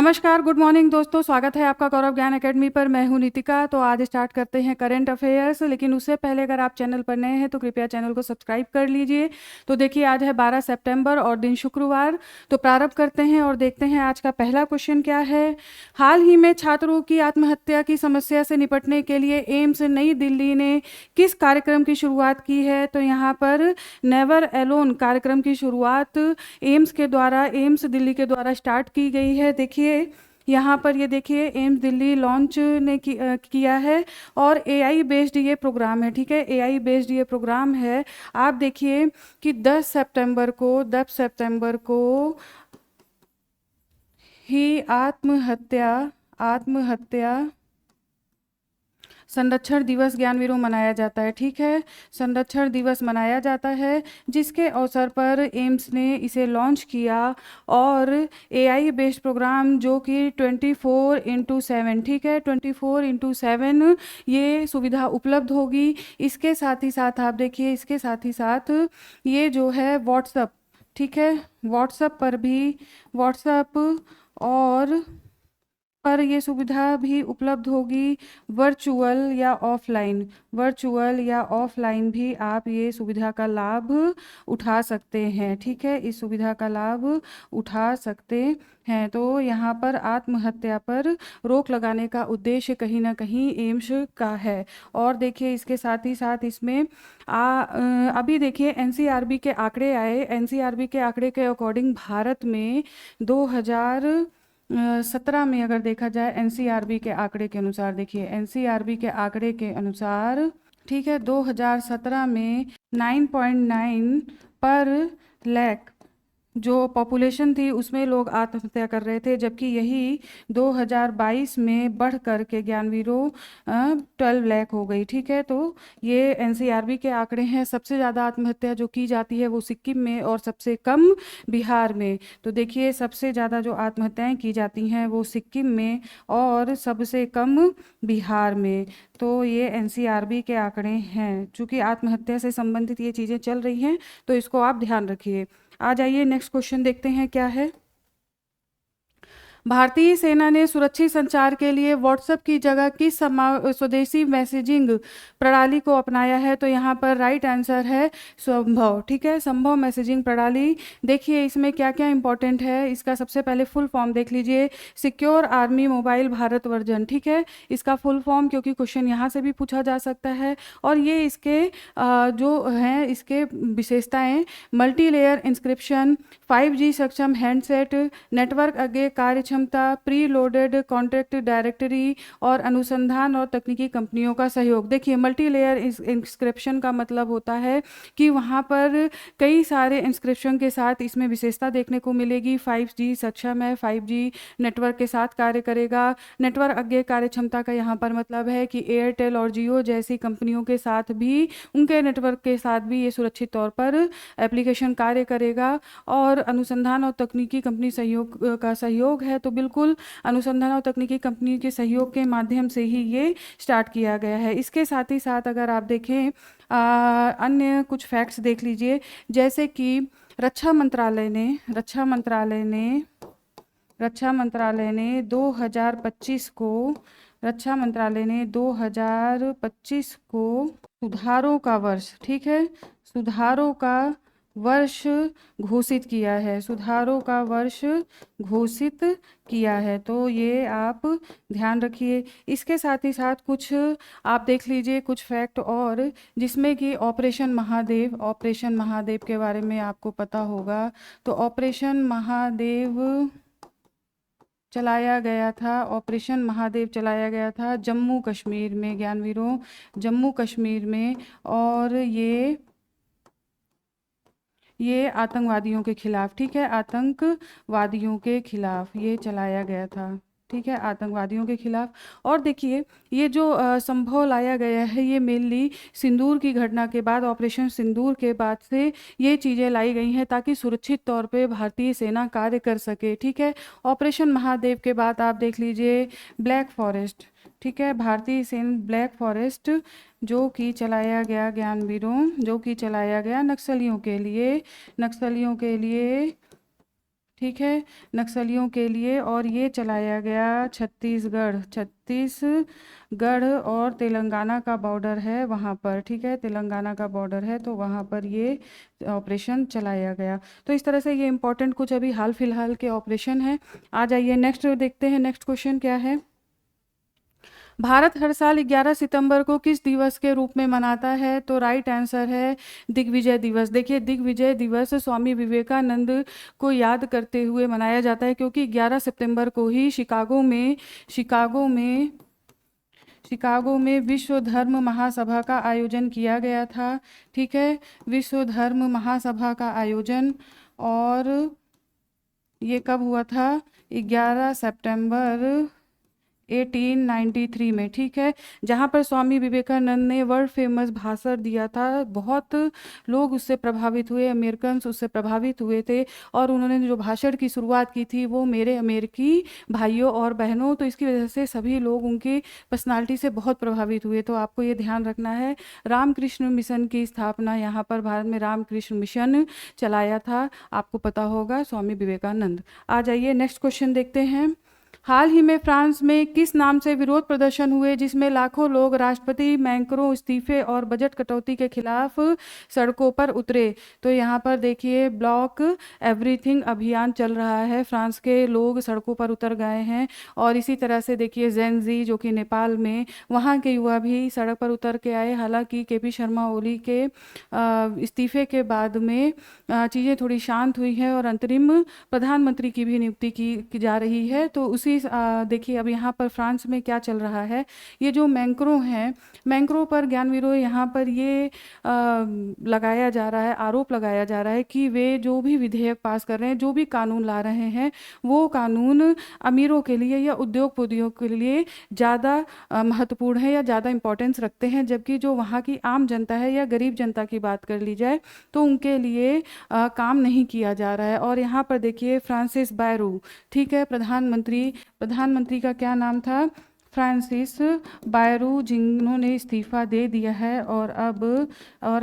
नमस्कार, good morning दोस्तों। स्वागत है आपका गौरव ज्ञान एकेडमी पर। मैं हूं नितिका। तो आज स्टार्ट करते हैं करंट अफेयर्स, लेकिन उससे पहले अगर आप चैनल पर नए हैं तो कृपया चैनल को सब्सक्राइब कर लीजिए। तो देखिए, आज है 12 सितंबर और दिन शुक्रवार। तो प्रारंभ करते हैं और देखते हैं आज का पहला क्वेश्चन क्या है। हाल ही में छात्रों की आत्महत्या की समस्या से निपटने के लिए एम्स नई दिल्ली ने किस कार्यक्रम की शुरुआत की है? तो यहाँ पर नेवर एलोन कार्यक्रम की शुरुआत एम्स दिल्ली के द्वारा स्टार्ट की गई है। देखिए यहाँ पर ये देखिए एम्स दिल्ली लॉन्च ने किया है और एआई बेस्ड ये प्रोग्राम है। ठीक है, एआई बेस्ड ये प्रोग्राम है। आप देखिए कि 10 सितंबर को ही आत्महत्या संरक्षण दिवस ज्ञानवीरों मनाया जाता है। ठीक है, संरक्षण दिवस मनाया जाता है, जिसके अवसर पर एम्स ने इसे लॉन्च किया और एआई बेस्ड प्रोग्राम जो कि 24/7, ठीक है, 24/7 ये सुविधा उपलब्ध होगी। इसके साथ ही साथ आप देखिए, इसके साथ ही साथ ये जो है व्हाट्सएप, ठीक है, व्हाट्सएप पर ये सुविधा भी उपलब्ध होगी। वर्चुअल या ऑफलाइन भी आप ये सुविधा का लाभ उठा सकते हैं। ठीक है, इस सुविधा का लाभ उठा सकते हैं। तो यहाँ पर आत्महत्या पर रोक लगाने का उद्देश्य कहीं ना कहीं एम्स का है। और देखिए इसके साथ ही साथ इसमें अभी देखिए एनसीआरबी के आंकड़े आए। एनसीआरबी के आंकड़े के अकॉर्डिंग भारत में 2017 में अगर देखा जाए, एनसीआरबी के आंकड़े के अनुसार, देखिए एनसीआरबी के आंकड़े के अनुसार, ठीक है, 2017 में 9.9 पर लाख जो पॉपुलेशन थी उसमें लोग आत्महत्या कर रहे थे, जबकि यही 2022 में बढ़ कर के ज्ञानवीरों 12 लाख हो गई। ठीक है, तो ये एनसीआरबी के आंकड़े हैं। सबसे ज़्यादा आत्महत्या जो की जाती है वो सिक्किम में और सबसे कम बिहार में। तो देखिए सबसे ज़्यादा जो आत्महत्याएं की जाती हैं वो सिक्किम में और सबसे कम बिहार में। तो ये एनसीआरबी के आंकड़े हैं। चूँकि आत्महत्या से संबंधित ये चीज़ें चल रही हैं तो इसको आप ध्यान रखिए। आ जाइए नेक्स्ट क्वेश्चन देखते हैं क्या है। भारतीय सेना ने सुरक्षित संचार के लिए व्हाट्सएप की जगह किस स्वदेशी मैसेजिंग प्रणाली को अपनाया है? तो यहाँ पर राइट आंसर है संभव। ठीक है, संभव मैसेजिंग प्रणाली। देखिए इसमें क्या क्या इंपॉर्टेंट है, इसका सबसे पहले फुल फॉर्म देख लीजिए, secure army mobile Bharat version. ठीक है, इसका फुल फॉर्म, क्योंकि क्वेश्चन यहाँ से भी पूछा जा सकता है। और ये इसके जो हैं इसके विशेषताएं, मल्टी लेयर इंस्क्रिप्शन, 5G सक्षम हैंडसेट, नेटवर्क आगे कार्य क्षमता, प्री लोडेड कॉन्ट्रैक्ट डायरेक्टरी और अनुसंधान और तकनीकी कंपनियों का सहयोग। देखिए मल्टी लेयर इंस्क्रिप्शन का मतलब होता है कि वहाँ पर कई सारे इंस्क्रिप्शन के साथ इसमें विशेषता देखने को मिलेगी। 5G सक्षम है, 5G नेटवर्क के साथ कार्य करेगा। नेटवर्क आगे कार्य क्षमता का यहाँ पर मतलब है कि एयरटेल और जियो जैसी कंपनियों के साथ भी, उनके नेटवर्क के साथ भी ये सुरक्षित तौर पर एप्लीकेशन कार्य करेगा। और अनुसंधान और तकनीकी कंपनी सहयोग है, तो बिल्कुल अनुसंधान और तकनीकी कंपनी के सहयोग के माध्यम से ही ये स्टार्ट किया गया है। इसके साथ ही साथ अगर आप देखें अन्य कुछ फैक्ट्स देख लीजिए, जैसे कि रक्षा मंत्रालय ने 2025 को सुधारों का वर्ष, ठीक है, सुधारों का वर्ष घोषित किया है। तो ये आप ध्यान रखिए। इसके साथ ही साथ कुछ आप देख लीजिए कुछ फैक्ट और, जिसमें कि ऑपरेशन महादेव के बारे में आपको पता होगा। तो ऑपरेशन महादेव चलाया गया था जम्मू कश्मीर में, ज्ञानवीरों, जम्मू कश्मीर में। और ये आतंकवादियों के खिलाफ, ठीक है, आतंकवादियों के खिलाफ ये चलाया गया था। ठीक है, आतंकवादियों के खिलाफ। और देखिए ये जो संभव लाया गया है, ये मेनली सिंदूर की घटना के बाद, ऑपरेशन सिंदूर के बाद से ये चीज़ें लाई गई हैं ताकि सुरक्षित तौर पे भारतीय सेना कार्य कर सके। ठीक है, ऑपरेशन महादेव के बाद आप देख लीजिए ब्लैक फॉरेस्ट, ठीक है, भारतीय सेना ब्लैक फॉरेस्ट जो कि चलाया गया ज्ञानवीरों, जो कि चलाया गया नक्सलियों के लिए ठीक है, नक्सलियों के लिए। और ये चलाया गया छत्तीसगढ़ और तेलंगाना का बॉर्डर है वहाँ पर, ठीक है, तेलंगाना का बॉर्डर है तो वहाँ पर ये ऑपरेशन चलाया गया। तो इस तरह से ये इम्पोर्टेंट कुछ अभी हाल फिलहाल के ऑपरेशन है। आ जाइए नेक्स्ट देखते हैं, नेक्स्ट क्वेश्चन क्या है। भारत हर साल 11 सितंबर को किस दिवस के रूप में मनाता है? तो राइट आंसर है दिग्विजय दिवस। देखिए, दिग्विजय दिवस स्वामी विवेकानंद को याद करते हुए मनाया जाता है, क्योंकि 11 सितंबर को ही शिकागो में विश्व धर्म महासभा का आयोजन किया गया था। ठीक है, विश्व धर्म महासभा का आयोजन, और ये कब हुआ था? 11 सितंबर 1893 में। ठीक है, जहाँ पर स्वामी विवेकानंद ने वर्ल्ड फेमस भाषण दिया था। बहुत लोग उससे प्रभावित हुए, अमेरिकन्स उससे प्रभावित हुए थे, और उन्होंने जो भाषण की शुरुआत की थी वो मेरे अमेरिकी भाइयों और बहनों, तो इसकी वजह से सभी लोग उनकी पर्सनालिटी से बहुत प्रभावित हुए। तो आपको ये ध्यान रखना है, रामकृष्ण मिशन की स्थापना यहाँ पर भारत में रामकृष्ण मिशन चलाया था, आपको पता होगा, स्वामी विवेकानंद। आ जाइए नेक्स्ट क्वेश्चन देखते हैं। हाल ही में फ्रांस में किस नाम से विरोध प्रदर्शन हुए जिसमें लाखों लोग राष्ट्रपति मैक्रों इस्तीफे और बजट कटौती के खिलाफ सड़कों पर उतरे? तो यहाँ पर देखिए, ब्लॉक एवरीथिंग अभियान चल रहा है, फ्रांस के लोग सड़कों पर उतर गए हैं। और इसी तरह से देखिए, जेनजी जो कि नेपाल में, वहाँ के युवा भी सड़क पर उतर के आए। हालांकि केपी शर्मा ओली के इस्तीफे के बाद में चीज़ें थोड़ी शांत हुई है और अंतरिम प्रधानमंत्री की भी नियुक्ति की जा रही है। तो उसी देखिए, अब यहाँ पर फ्रांस में क्या चल रहा है, ये जो मैक्रों हैं, मैक्रों पर ज्ञानवीरों यहाँ पर ये लगाया जा रहा है, आरोप लगाया जा रहा है कि वे जो भी विधेयक पास कर रहे हैं, जो भी कानून ला रहे हैं, वो कानून अमीरों के लिए या उद्योगपतियों के लिए ज़्यादा महत्वपूर्ण है या ज़्यादा इम्पोर्टेंस रखते हैं, जबकि जो वहाँ की आम जनता है या गरीब जनता की बात कर ली जाए तो उनके लिए काम नहीं किया जा रहा है। और यहाँ पर देखिए, फ्रांसिस बायरू, ठीक है, प्रधानमंत्री का क्या नाम था? फ्रांसिस बायरू, जिन्होंने इस्तीफा दे दिया है। और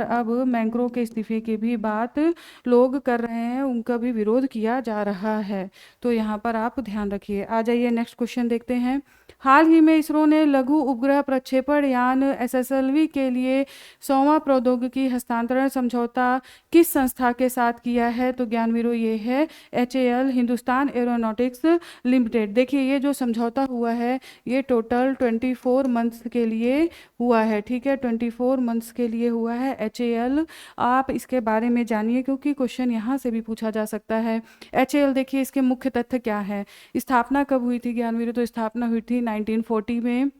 अब मैक्रों के इस्तीफे की भी बात लोग कर रहे हैं, उनका भी विरोध किया जा रहा है। तो यहाँ पर आप ध्यान रखिए। आ जाइए नेक्स्ट क्वेश्चन देखते हैं। हाल ही में इसरो ने लघु उपग्रह प्रक्षेपण यान SSLV के लिए 100वां प्रौद्योगिकी हस्तांतरण समझौता किस संस्था के साथ किया है? तो ज्ञानवीरों, ये है HAL, हिंदुस्तान एरोनॉटिक्स लिमिटेड। देखिए, ये जो समझौता हुआ है ये टोटल 24 मंथ्स के लिए हुआ है। ठीक है, 24 मंथ्स के लिए हुआ है HAL। आप इसके बारे में जानिए, क्योंकि क्वेश्चन यहाँ से भी पूछा जा सकता है। HAL, देखिए इसके मुख्य तथ्य क्या है। स्थापना कब हुई थी ज्ञानवीरों? तो स्थापना हुई थी 1940 में।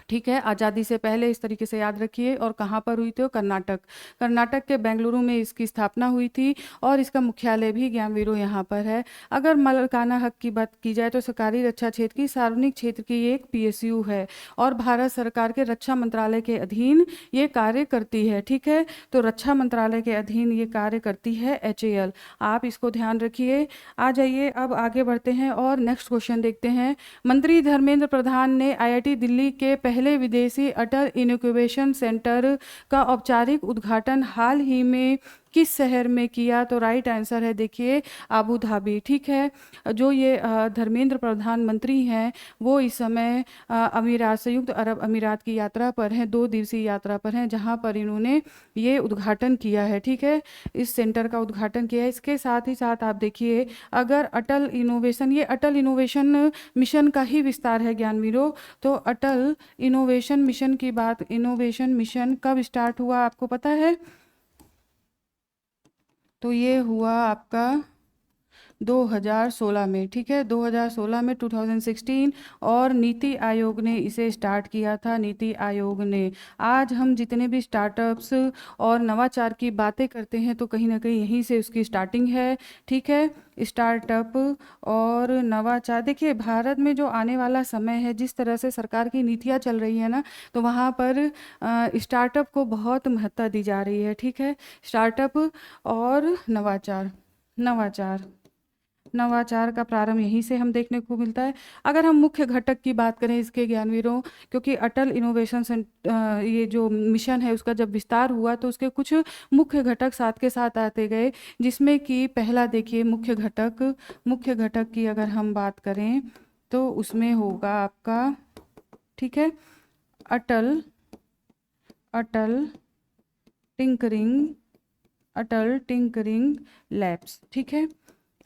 ठीक है, आज़ादी से पहले, इस तरीके से याद रखिए। और कहाँ पर हुई थी? कर्नाटक के बेंगलुरु में इसकी स्थापना हुई थी, और इसका मुख्यालय भी ज्ञानवीरों यहाँ पर है। अगर मलकाना हक की बात की जाए तो सरकारी रक्षा क्षेत्र की सार्वजनिक क्षेत्र की एक PSU है, और भारत सरकार के रक्षा मंत्रालय के अधीन ये कार्य करती है। ठीक है, तो रक्षा मंत्रालय के अधीन ये कार्य करती है HAL, आप इसको ध्यान रखिए। आ जाइए, अब आगे बढ़ते हैं और नेक्स्ट क्वेश्चन देखते हैं। मंत्री धर्मेंद्र प्रधान ने IIT दिल्ली के पहले विदेशी अटल इनक्यूबेशन सेंटर का औपचारिक उद्घाटन हाल ही में किस शहर में किया? तो राइट आंसर है देखिए, आबू धाबी। ठीक है, जो ये धर्मेंद्र प्रधानमंत्री हैं वो इस समय अमीरात, संयुक्त अरब अमीरात की यात्रा पर हैं, 2 दिवसीय यात्रा पर हैं, जहां पर इन्होंने ये उद्घाटन किया है। ठीक है, इस सेंटर का उद्घाटन किया है। इसके साथ ही साथ आप देखिए, अगर अटल इनोवेशन, ये अटल इनोवेशन मिशन का ही विस्तार है ज्ञानवीरों। तो अटल इनोवेशन मिशन की बात, इनोवेशन मिशन कब स्टार्ट हुआ आपको पता है? तो ये हुआ आपका 2016 में। ठीक है, 2016 में, 2016। और नीति आयोग ने इसे स्टार्ट किया था, नीति आयोग ने। आज हम जितने भी स्टार्टअप्स और नवाचार की बातें करते हैं तो कहीं ना कहीं यहीं से उसकी स्टार्टिंग है। ठीक है, स्टार्टअप और नवाचार, देखिए भारत में जो आने वाला समय है, जिस तरह से सरकार की नीतियाँ चल रही है ना, तो वहाँ पर स्टार्टअप को बहुत महत्ता दी जा रही है। ठीक है, स्टार्टअप और नवाचार, नवाचार नवाचार का प्रारंभ यहीं से हम देखने को मिलता है। अगर हम मुख्य घटक की बात करें इसके ज्ञानवीरों, क्योंकि अटल इनोवेशन ये जो मिशन है उसका जब विस्तार हुआ तो उसके कुछ मुख्य घटक साथ के साथ आते गए, जिसमें कि पहला देखिए मुख्य घटक की अगर हम बात करें तो उसमें होगा आपका, ठीक है, अटल अटल टिंकरिंग अटल टिंकरिंग लैब्स, ठीक है।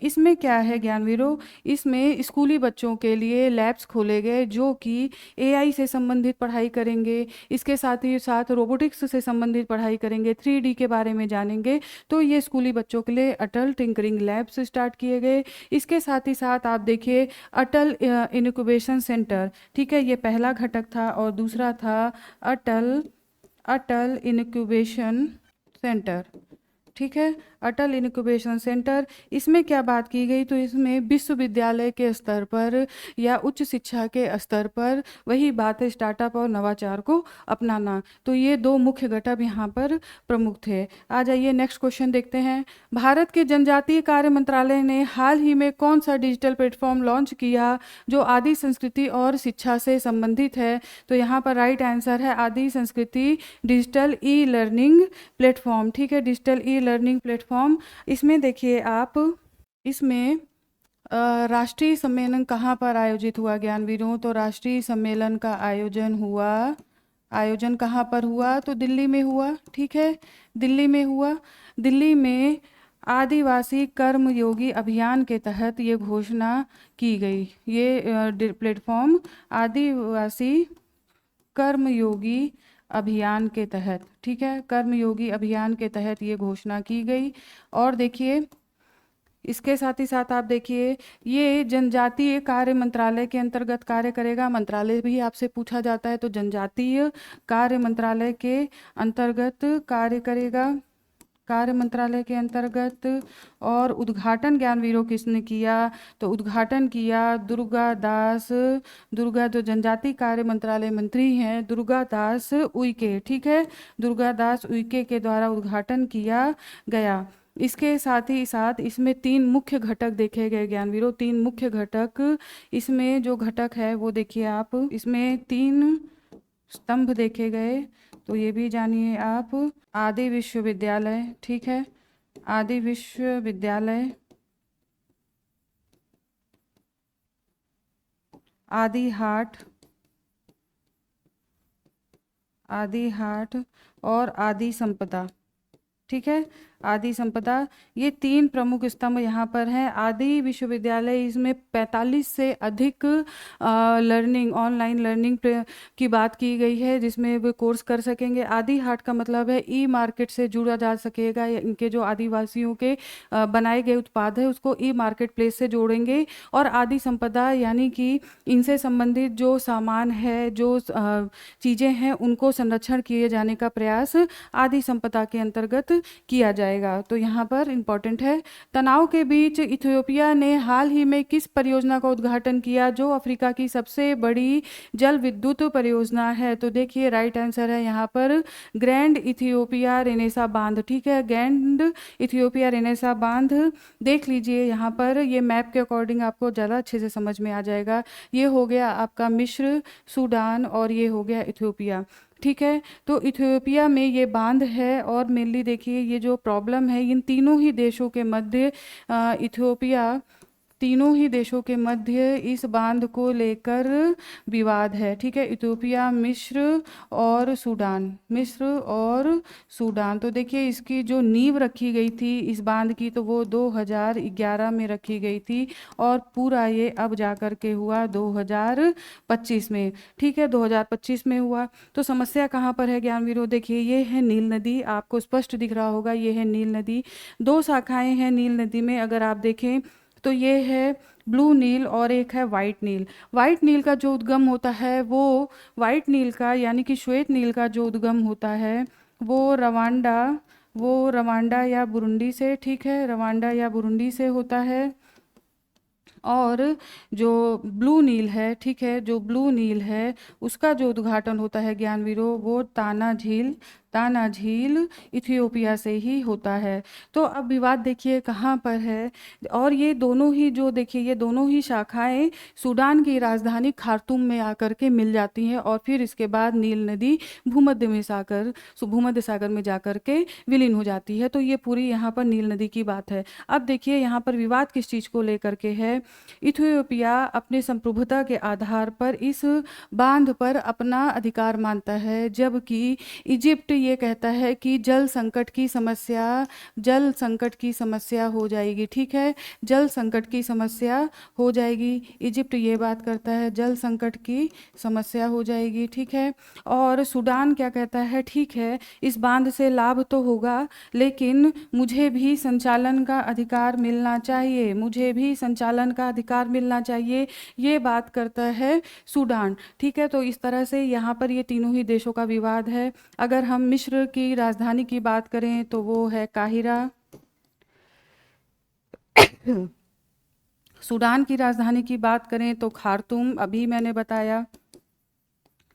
इसमें क्या है ज्ञानवीरों, इसमें स्कूली बच्चों के लिए लैब्स खोले गए जो कि एआई से संबंधित पढ़ाई करेंगे, इसके साथ ही साथ रोबोटिक्स से संबंधित पढ़ाई करेंगे, 3D के बारे में जानेंगे। तो ये स्कूली बच्चों के लिए अटल टिंकरिंग लैब्स स्टार्ट किए गए। इसके साथ ही साथ आप देखिए अटल इनक्यूबेशन सेंटर, ठीक है, ये पहला घटक था। और दूसरा था अटल अटल इनक्यूबेशन सेंटर, ठीक है, अटल इनक्यूबेशन सेंटर। इसमें क्या बात की गई, तो इसमें विश्वविद्यालय के स्तर पर या उच्च शिक्षा के स्तर पर वही बात है, स्टार्टअप और नवाचार को अपनाना। तो ये दो मुख्य घटक यहाँ पर प्रमुख थे। आ जाइए नेक्स्ट क्वेश्चन देखते हैं। भारत के जनजातीय कार्य मंत्रालय ने हाल ही में कौन सा डिजिटल प्लेटफॉर्म लॉन्च किया जो आदि संस्कृति और शिक्षा से संबंधित है? तो यहाँ पर राइट आंसर है आदि संस्कृति डिजिटल ई लर्निंग प्लेटफॉर्म, ठीक है, डिजिटल ई लर्निंग प्लेटफॉर्म। इसमें देखिए आप, इसमें राष्ट्रीय सम्मेलन कहाँ पर आयोजित हुआ ज्ञानवीरों? तो राष्ट्रीय सम्मेलन का आयोजन कहाँ पर हुआ? तो दिल्ली में हुआ, ठीक है, दिल्ली में हुआ। दिल्ली में आदिवासी कर्मयोगी अभियान के तहत ये घोषणा की गई। ये प्लेटफॉर्म आदिवासी कर्मयोगी अभियान के तहत, ठीक है, कर्मयोगी अभियान के तहत ये घोषणा की गई। और देखिए इसके साथ ही साथ आप देखिए ये जनजातीय कार्य मंत्रालय के अंतर्गत कार्य करेगा। मंत्रालय भी आपसे पूछा जाता है, तो जनजातीय कार्य मंत्रालय के अंतर्गत कार्य करेगा, कार्य मंत्रालय के अंतर्गत। और उद्घाटन ज्ञानवीरों किसने किया? तो उद्घाटन किया दुर्गा जो जनजातीय कार्य मंत्रालय मंत्री हैं दुर्गा दास उइके, ठीक है, दुर्गा दास उइके के द्वारा उद्घाटन किया गया। इसके साथ ही साथ इसमें 3 मुख्य घटक देखे गए ज्ञानवीरों, 3 मुख्य घटक। इसमें जो घटक है वो देखिए आप, इसमें 3 स्तंभ देखे गए, तो ये भी जानिए आप। आदि विश्वविद्यालय, ठीक है, आदि विश्वविद्यालय, आदि हाट और आदि संपदा, ठीक है, आदि संपदा। ये 3 प्रमुख स्तंभ यहाँ पर हैं। आदि विश्वविद्यालय, इसमें 45 से अधिक लर्निंग, ऑनलाइन लर्निंग की बात की गई है जिसमें वे कोर्स कर सकेंगे। आदि हाट का मतलब है ई मार्केट से जुड़ा जा सकेगा, इनके जो आदिवासियों के बनाए गए उत्पाद है उसको ई मार्केट प्लेस से जोड़ेंगे। और आदि संपदा यानी कि इनसे संबंधित जो सामान है, जो चीज़ें हैं, उनको संरक्षण किए जाने का प्रयास आदि संपदा के अंतर्गत किया जाएगा। तो यहाँ पर इंपॉर्टेंट है, तनाव के बीच इथियोपिया ने हाल ही में किस परियोजना का उद्घाटन किया जो अफ्रीका की सबसे बड़ी जल विद्युत परियोजना है? तो देखिए राइट आंसर है यहाँ पर ग्रैंड इथियोपिया रेनेसा बांध, ठीक है, ग्रैंड इथियोपिया रेनेसा बांध। देख लीजिए यहाँ पर, ये मैप के अकॉर्डिंग आपको ज़्यादा अच्छे से समझ में आ जाएगा। ये हो गया आपका मिस्र, सूडान और ये हो गया इथियोपिया, ठीक है। तो इथियोपिया में ये बांध है और मेनली देखिए ये जो प्रॉब्लम है इन तीनों ही देशों के मध्य, इथियोपिया, तीनों ही देशों के मध्य इस बांध को लेकर विवाद है, ठीक है, इथियोपिया, मिस्र और सूडान। तो देखिए इसकी जो नींव रखी गई थी इस बांध की, तो वो 2011 में रखी गई थी और पूरा ये अब जा कर के हुआ 2025 में, ठीक है, 2025 में हुआ। तो समस्या कहाँ पर है ज्ञानवीरों? देखिए ये है नील नदी, आपको स्पष्ट दिख रहा होगा, ये है नील नदी। 2 शाखाएं हैं नील नदी में, अगर आप देखें तो ये है ब्लू नील और एक है वाइट नील। वाइट नील का जो उद्गम होता है वो, वाइट नील का यानी कि श्वेत नील का जो उद्गम होता है वो रवांडा या बुरुंडी से, ठीक है, रवांडा या बुरुंडी से होता है। और जो ब्लू नील है, ठीक है, जो ब्लू नील है उसका जो उद्घाटन होता है ज्ञानवीरों वो ताना झील ताना झील इथियोपिया से ही होता है। तो अब विवाद देखिए कहाँ पर है, और ये दोनों ही जो देखिए ये दोनों ही शाखाएं सूडान की राजधानी खार्तूम में आकर के मिल जाती हैं, और फिर इसके बाद नील नदी भूमध्य सागर में जाकर के विलीन हो जाती है। तो ये पूरी यहाँ पर नील नदी की बात है। अब देखिए यहाँ पर विवाद किस चीज़ को लेकर के है। इथियोपिया अपने संप्रभुता के आधार पर इस बांध पर अपना अधिकार मानता है, जबकि इजिप्ट ये कहता है कि जल संकट की समस्या हो जाएगी। ठीक है, जल संकट की समस्या हो जाएगी, इजिप्ट ये बात करता है, जल संकट की समस्या हो जाएगी। ठीक है, और सूडान क्या कहता है, ठीक है इस बांध से लाभ तो होगा, लेकिन मुझे भी संचालन का अधिकार मिलना चाहिए, मुझे भी संचालन का अधिकार मिलना चाहिए, ये बात करता है सूडान। ठीक है, तो इस तरह से यहाँ पर ये तीनों ही देशों का विवाद है। अगर हम मिस्र की राजधानी की बात करें तो वो है काहिरा। सूडान की राजधानी की बात करें तो खार्तूम, अभी मैंने बताया।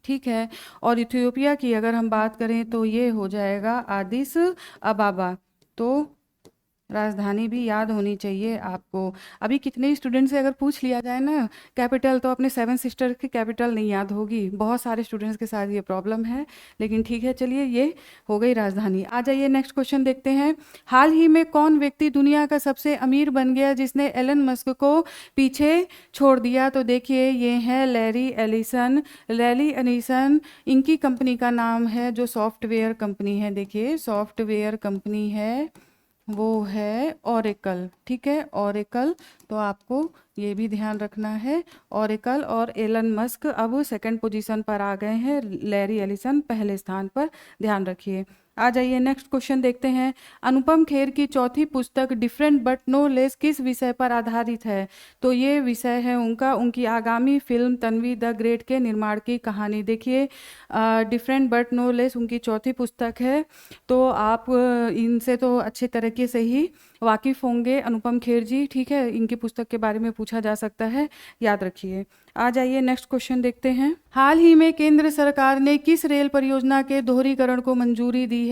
ठीक है, और इथियोपिया की अगर हम बात करें तो ये हो जाएगा आदिस अबाबा। तो राजधानी भी याद होनी चाहिए आपको। अभी कितने स्टूडेंट से अगर पूछ लिया जाए ना कैपिटल, तो अपने सेवन सिस्टर की कैपिटल नहीं याद होगी। बहुत सारे स्टूडेंट्स के साथ ये प्रॉब्लम है, लेकिन ठीक है चलिए, ये हो गई राजधानी। आ जाइए नेक्स्ट क्वेश्चन देखते हैं। हाल ही में कौन व्यक्ति दुनिया का सबसे अमीर बन गया जिसने एलन मस्क को पीछे छोड़ दिया? तो देखिए ये है लैरी एलिसन। लैरी एलिसन, इनकी कंपनी का नाम है जो सॉफ्टवेयर कंपनी है, देखिए सॉफ्टवेयर कंपनी है वो है ओरेकल। ठीक है, ओरेकल, तो आपको ये भी ध्यान रखना है ओरेकल। और एलन मस्क अब सेकंड पोजीशन पर आ गए हैं, लैरी एलिसन पहले स्थान पर, ध्यान रखिए। आ जाइए नेक्स्ट क्वेश्चन देखते हैं। अनुपम खेर की चौथी पुस्तक डिफरेंट बट नो लेस किस विषय पर आधारित है? तो ये विषय है उनकी आगामी फिल्म तन्वी द ग्रेट के निर्माण की कहानी। देखिए डिफरेंट बट नो लेस उनकी चौथी पुस्तक है, तो आप इनसे तो अच्छे तरीके से ही वाकिफ़ होंगे अनुपम खेर जी। ठीक है, इनकी पुस्तक के बारे में पूछा जा सकता है, याद रखिए। आ जाइए नेक्स्ट क्वेश्चन देखते हैं। हाल ही में केंद्र सरकार ने किस रेल परियोजना के दोहरीकरण को मंजूरी दी है?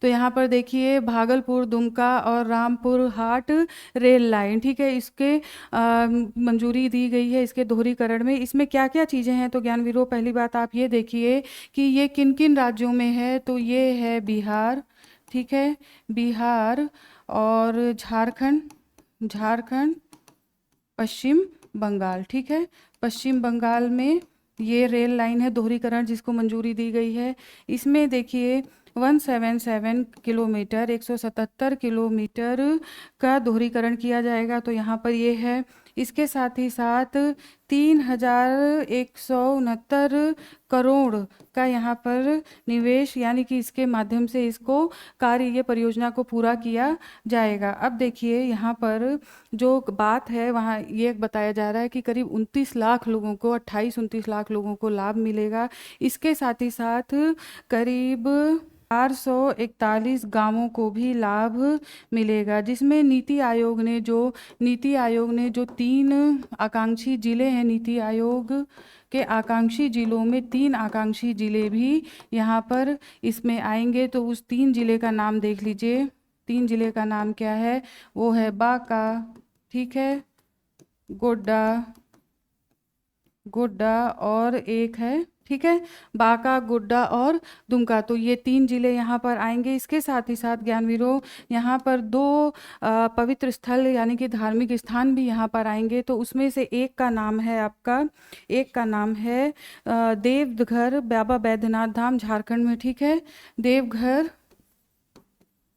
तो यहाँ पर देखिए भागलपुर दुमका और रामपुर हाट रेल लाइन। ठीक है, इसके मंजूरी दी गई है इसके दोहरीकरण में। इसमें क्या क्या चीज़ें हैं? तो ज्ञानवीरों पहली बात आप ये देखिए कि ये किन किन राज्यों में है। तो ये है बिहार, ठीक है, बिहार और झारखंड, पश्चिम बंगाल। ठीक है, पश्चिम बंगाल में ये रेल लाइन है दोहरीकरण जिसको मंजूरी दी गई है। इसमें देखिए 177 किलोमीटर 177 किलोमीटर का दोहरीकरण किया जाएगा, तो यहाँ पर ये है। इसके साथ ही साथ 3169 करोड़ का यहाँ पर निवेश, यानी कि इसके माध्यम से इसको ये परियोजना को पूरा किया जाएगा। अब देखिए यहाँ पर जो बात है वहाँ ये बताया जा रहा है कि करीब 29 लाख लोगों को 28-29 लाख लोगों को लाभ मिलेगा। इसके साथ ही साथ करीब 441 गांवों को भी लाभ मिलेगा, जिसमें नीति आयोग ने जो 3 आकांक्षी जिले हैं, नीति आयोग के आकांक्षी जिलों में 3 आकांक्षी जिले भी यहाँ पर इसमें आएंगे। तो उस 3 जिले का नाम देख लीजिए। 3 जिले का नाम क्या है? वो है बांका, ठीक है, गोड्डा और एक है, ठीक है, बांका, गोड्डा और दुमका। तो ये 3 जिले यहाँ पर आएंगे। इसके साथ ही साथ ज्ञानवीरों यहाँ पर 2 पवित्र स्थल यानी कि धार्मिक स्थान भी यहाँ पर आएंगे। तो उसमें से एक का नाम है देवघर बाबा बैद्यनाथ धाम, झारखंड में। ठीक है,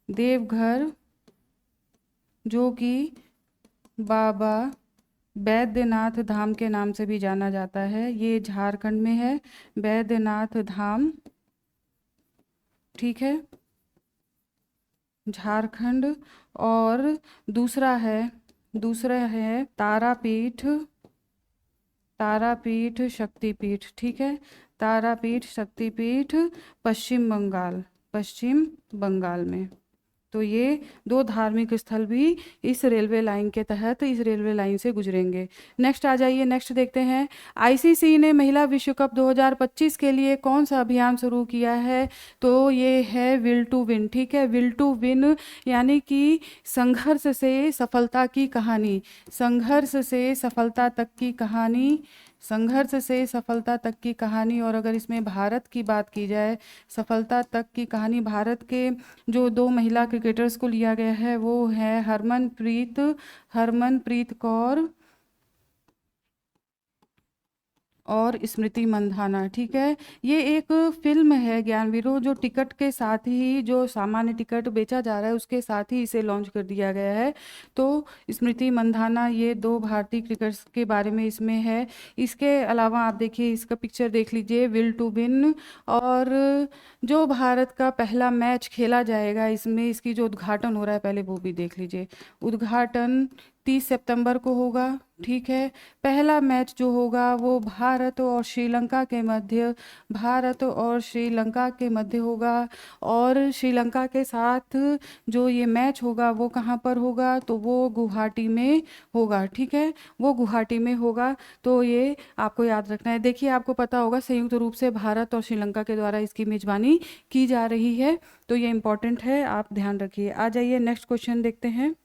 देवघर जो कि बाबा बैद्यनाथ धाम के नाम से भी जाना जाता है, ये झारखंड में है, बैद्यनाथ धाम। ठीक है, झारखंड। और दूसरा है तारापीठ शक्तिपीठ। ठीक है, तारापीठ शक्तिपीठ पश्चिम बंगाल में। तो ये 2 धार्मिक स्थल भी इस रेलवे लाइन के तहत, इस रेलवे लाइन से गुजरेंगे। नेक्स्ट आ जाइए, नेक्स्ट देखते हैं। आईसीसी ने महिला विश्व कप 2025 के लिए कौन सा अभियान शुरू किया है? तो ये है विल टू विन, ठीक है। विल टू विन यानी कि संघर्ष से सफलता की कहानी, संघर्ष से सफलता तक की कहानी, संघर्ष से सफलता तक की कहानी। और अगर इसमें भारत की बात की जाए, सफलता तक की कहानी, भारत के जो 2 महिला क्रिकेटर्स को लिया गया है वो है हरमनप्रीत कौर और स्मृति मंधाना, ठीक है। ये एक फिल्म है ज्ञानवीरों, जो टिकट के साथ ही, जो सामान्य टिकट बेचा जा रहा है उसके साथ ही इसे लॉन्च कर दिया गया है। तो स्मृति मंधाना, ये 2 भारतीय क्रिकेटर्स के बारे में इसमें है। इसके अलावा आप देखिए, इसका पिक्चर देख लीजिए, विल टू विन। और जो भारत का पहला मैच खेला जाएगा इसमें, इसकी जो उद्घाटन हो रहा है पहले वो भी देख लीजिए। उद्घाटन 30 सितंबर को होगा, ठीक है। पहला मैच जो होगा वो भारत और श्रीलंका के मध्य, भारत और श्रीलंका के मध्य होगा। और श्रीलंका के साथ जो ये मैच होगा वो कहाँ पर होगा? तो वो गुवाहाटी में होगा, ठीक है, वो गुवाहाटी में होगा। तो ये आपको याद रखना है। देखिए, आपको पता होगा संयुक्त रूप से भारत और श्रीलंका के द्वारा इसकी मेजबानी की जा रही है, तो ये इंपॉर्टेंट है, आप ध्यान रखिए। आ जाइए, नेक्स्ट क्वेश्चन देखते हैं।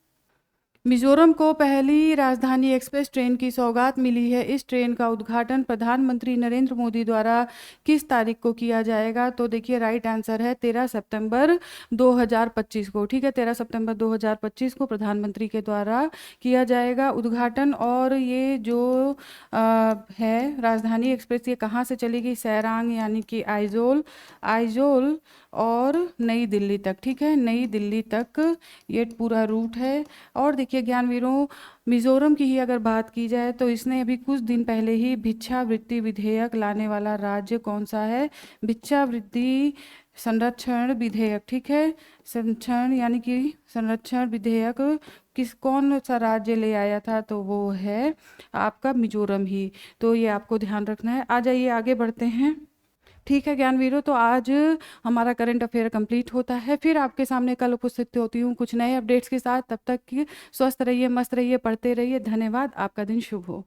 मिजोरम को पहली राजधानी एक्सप्रेस ट्रेन की सौगात मिली है। इस ट्रेन का उद्घाटन प्रधानमंत्री नरेंद्र मोदी द्वारा किस तारीख को किया जाएगा? तो देखिए, राइट आंसर है 13 सितंबर 2025 को, ठीक है। 13 सितंबर 2025 को प्रधानमंत्री के द्वारा किया जाएगा उद्घाटन। और ये जो है राजधानी एक्सप्रेस, ये कहाँ से चलेगी? सैरांग यानी कि आइजोल और नई दिल्ली तक, ठीक है, नई दिल्ली तक ये पूरा रूट है। और देखिए ज्ञानवीरों, मिजोरम की ही अगर बात की जाए तो इसने अभी कुछ दिन पहले ही भिक्षावृत्ति विधेयक लाने वाला राज्य कौन सा है? भिक्षावृत्ति संरक्षण विधेयक, ठीक है, संरक्षण यानी कि संरक्षण विधेयक कौन सा राज्य ले आया था? तो वो है आपका मिजोरम ही। तो ये आपको ध्यान रखना है। आ जाइए, आगे बढ़ते हैं। ठीक है ज्ञानवीरों, तो आज हमारा करंट अफेयर कंप्लीट होता है। फिर आपके सामने कल उपस्थित होती हूँ कुछ नए अपडेट्स के साथ। तब तक की स्वस्थ रहिए, मस्त रहिए, पढ़ते रहिए। धन्यवाद, आपका दिन शुभ हो।